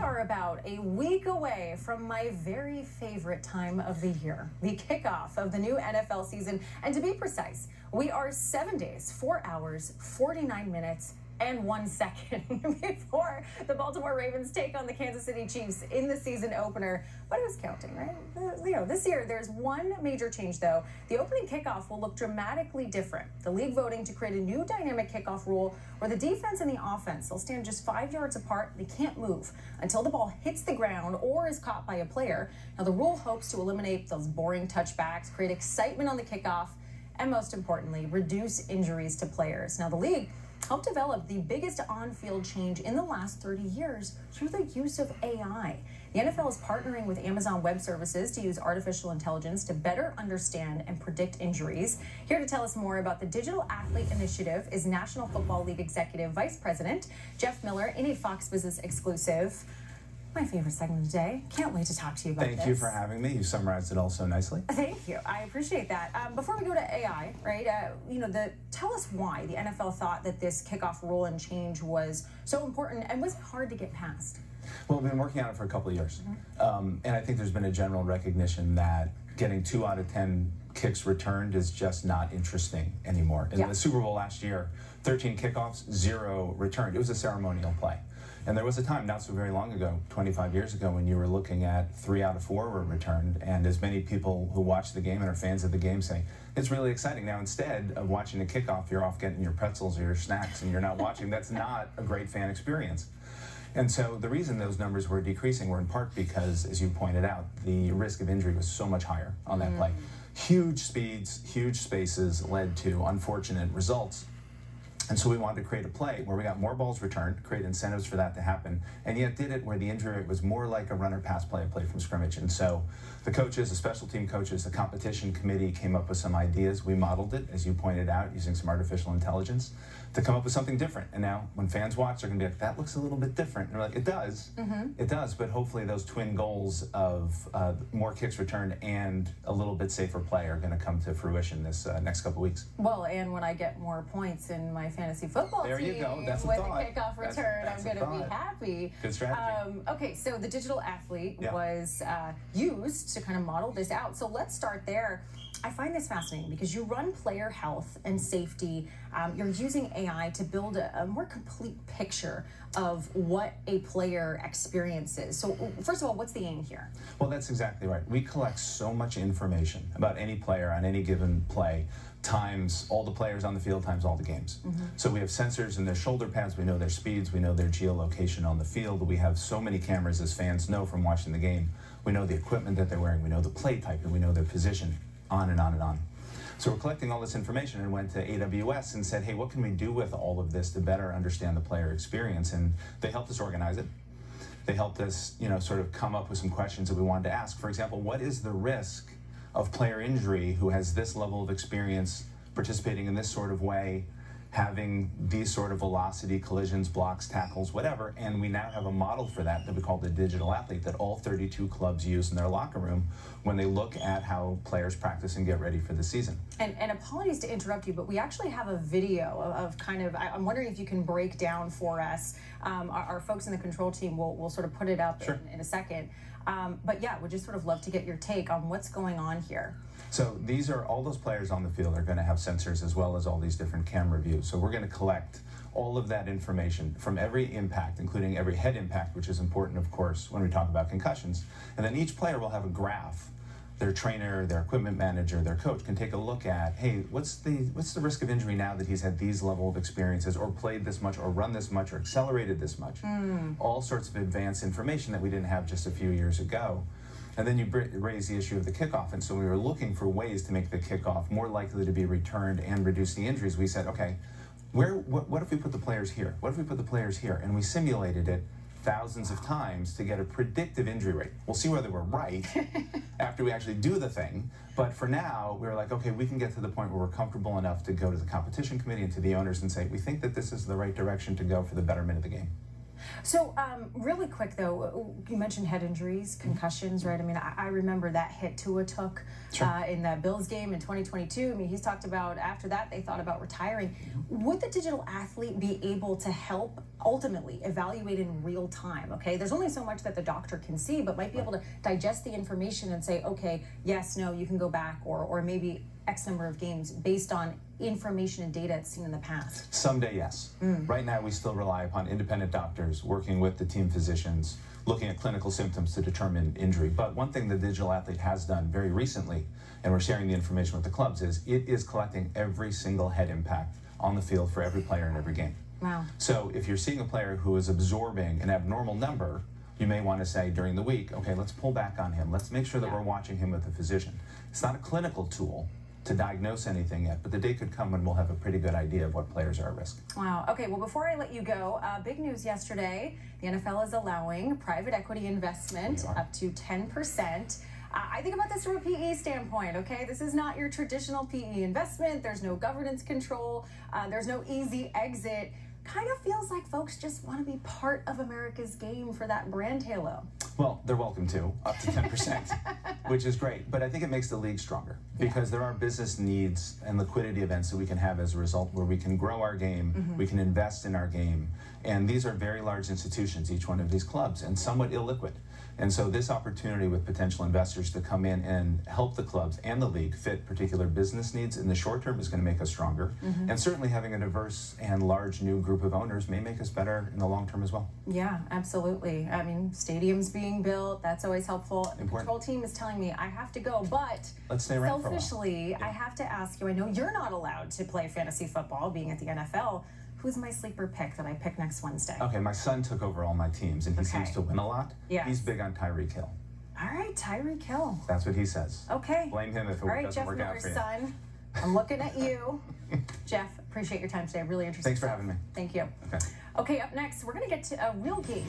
are about a week away from my very favorite time of the year, the kickoff of the new NFL season. And to be precise, we are 7 days, 4 hours, 49 minutes, and 1 second before the Baltimore Ravens take on the Kansas City Chiefs in the season opener. But who's counting, right? You know, this year there's one major change, though. The opening kickoff will look dramatically different. The league voting to create a new dynamic kickoff rule where the defense and the offense will stand just 5 yards apart. They can't move until the ball hits the ground or is caught by a player. Now, the rule hopes to eliminate those boring touchbacks, create excitement on the kickoff, and most importantly, reduce injuries to players. Now, the league helped develop the biggest on-field change in the last 30 years through the use of AI. The NFL is partnering with Amazon Web Services to use artificial intelligence to better understand and predict injuries. Here to tell us more about the Digital Athlete Initiative is National Football League Executive Vice President Jeff Miller in a Fox Business exclusive. My favorite segment of the day. Can't wait to talk to you about this. Thank you for having me. You summarized it all so nicely. Thank you. I appreciate that. Before we go to AI, right, tell us why the NFL thought that this kickoff rule and change was so important and was hard to get past. Well, we've been working on it for a couple of years. And I think there's been a general recognition that getting 2 out of 10 kicks returned is just not interesting anymore. In the Super Bowl last year, 13 kickoffs, 0 returned. It was a ceremonial play. And there was a time not so very long ago, 25 years ago, when you were looking at 3 out of 4 were returned, and as many people who watch the game and are fans of the game say, it's really exciting. Now, instead of watching the kickoff, you're off getting your pretzels or your snacks and you're not watching. That's not a great fan experience. And so the reason those numbers were decreasing were in part because, as you pointed out, the risk of injury was so much higher on that play. Huge speeds, huge spaces led to unfortunate results. And so we wanted to create a play where we got more balls returned, create incentives for that to happen, and yet did it where the injury rate was more like a runner-pass play, a play from scrimmage. And so the coaches, the special team coaches, the competition committee came up with some ideas. We modeled it, as you pointed out, using some artificial intelligence to come up with something different. And now when fans watch, they're going to be like, that looks a little bit different. And we're like, it does. It does. But hopefully those twin goals of more kicks returned and a little bit safer play are going to come to fruition this next couple weeks. Well, and when I get more points in my fantasy football team with a kickoff return, I'm going to be happy. Good strategy. Okay, so the digital athlete was used to kind of model this out. So let's start there. I find this fascinating because you run player health and safety. You're using AI to build a more complete picture of what a player experiences. So first of all, what's the aim here? Well, that's exactly right. We collect so much information about any player on any given play, times all the players on the field, times all the games. So we have sensors in their shoulder pads, we know their speeds, we know their geolocation on the field. We have so many cameras, as fans know from watching the game. We know the equipment that they're wearing, we know the play type, and we know their position, on and on and on. So we're collecting all this information and went to AWS and said, hey, what can we do with all of this to better understand the player experience? And they helped us organize it. They helped us, sort of come up with some questions that we wanted to ask. For example, what is the risk of player injury who has this level of experience participating in this sort of way, having these sort of velocity, collisions, blocks, tackles, whatever, and we now have a model for that we call the digital athlete that all 32 clubs use in their locker room when they look at how players practice and get ready for the season. And apologies to interrupt you, but we actually have a video of kind of, I'm wondering if you can break down for us. Our folks in the control team will sort of put it up in a second. But yeah, we'd just sort of love to get your take on what's going on here. So these are all those players on the field are going to have sensors as well as all these different camera views. So we're going to collect all of that information from every impact, including every head impact, which is important, of course, when we talk about concussions. And then each player will have a graph. Their trainer, their equipment manager, their coach can take a look at, hey, what's the risk of injury now that he's had these level of experiences or played this much or run this much or accelerated this much. All sorts of advanced information that we didn't have just a few years ago. And then you raise the issue of the kickoff. And so we were looking for ways to make the kickoff more likely to be returned and reduce the injuries. We said, okay, what if we put the players here? What if we put the players here? And we simulated it thousands of times to get a predictive injury rate. We'll see whether we're right after we actually do the thing. But for now, we were like, okay, we can get to the point where we're comfortable enough to go to the competition committee and to the owners and say, we think that this is the right direction to go for the betterment of the game. So really quick though, you mentioned head injuries, concussions, right? I mean, I remember that hit Tua took in the Bills game in 2022. I mean, he's talked about after that they thought about retiring. Would the digital athlete be able to help ultimately evaluate in real time? Okay, there's only so much that the doctor can see, but might be able to digest the information and say, okay, yes, no, you can go back, or maybe X number of games based on information and data it's seen in the past. Someday, yes. Right now, we still rely upon independent doctors working with the team physicians, looking at clinical symptoms to determine injury. But one thing the digital athlete has done very recently, and we're sharing the information with the clubs, is it is collecting every single head impact on the field for every player in every game. Wow. So if you're seeing a player who is absorbing an abnormal number, you may want to say during the week, okay, let's pull back on him. Let's make sure that we're watching him with a physician. It's not a clinical tool to diagnose anything yet, but the day could come when we'll have a pretty good idea of what players are at risk. Wow. Okay, well, before I let you go, big news yesterday. The NFL is allowing private equity investment up to 10%. I think about this from a PE standpoint, okay? This is not your traditional PE investment. There's no governance control. There's no easy exit. Kind of feels like folks just want to be part of America's game for that brand halo. Well, they're welcome to, up to 10%, which is great. But I think it makes the league stronger because there are business needs and liquidity events that we can have as a result where we can grow our game, we can invest in our game. And these are very large institutions, each one of these clubs, and somewhat illiquid. And so this opportunity with potential investors to come in and help the clubs and the league fit particular business needs in the short term is going to make us stronger. And certainly having a diverse and large new group of owners may make us better in the long term as well. Yeah, absolutely. I mean, stadiums being built, that's always helpful. The Important. control team is telling me I have to go, but let's stay around selfishly, I have to ask you, I know you're not allowed to play fantasy football being at the NFL. Who's my sleeper pick that I pick next Wednesday? Okay, my son took over all my teams, and he seems to win a lot. Yes. He's big on Tyreek Hill. All right, Tyreek Hill. That's what he says. Okay. Blame him if it doesn't Jeff work out for you. Son, I'm looking at you. Jeff, appreciate your time today. Really interesting. Thanks for having me. Thank you. Okay. Okay, up next, we're going to get to a real game.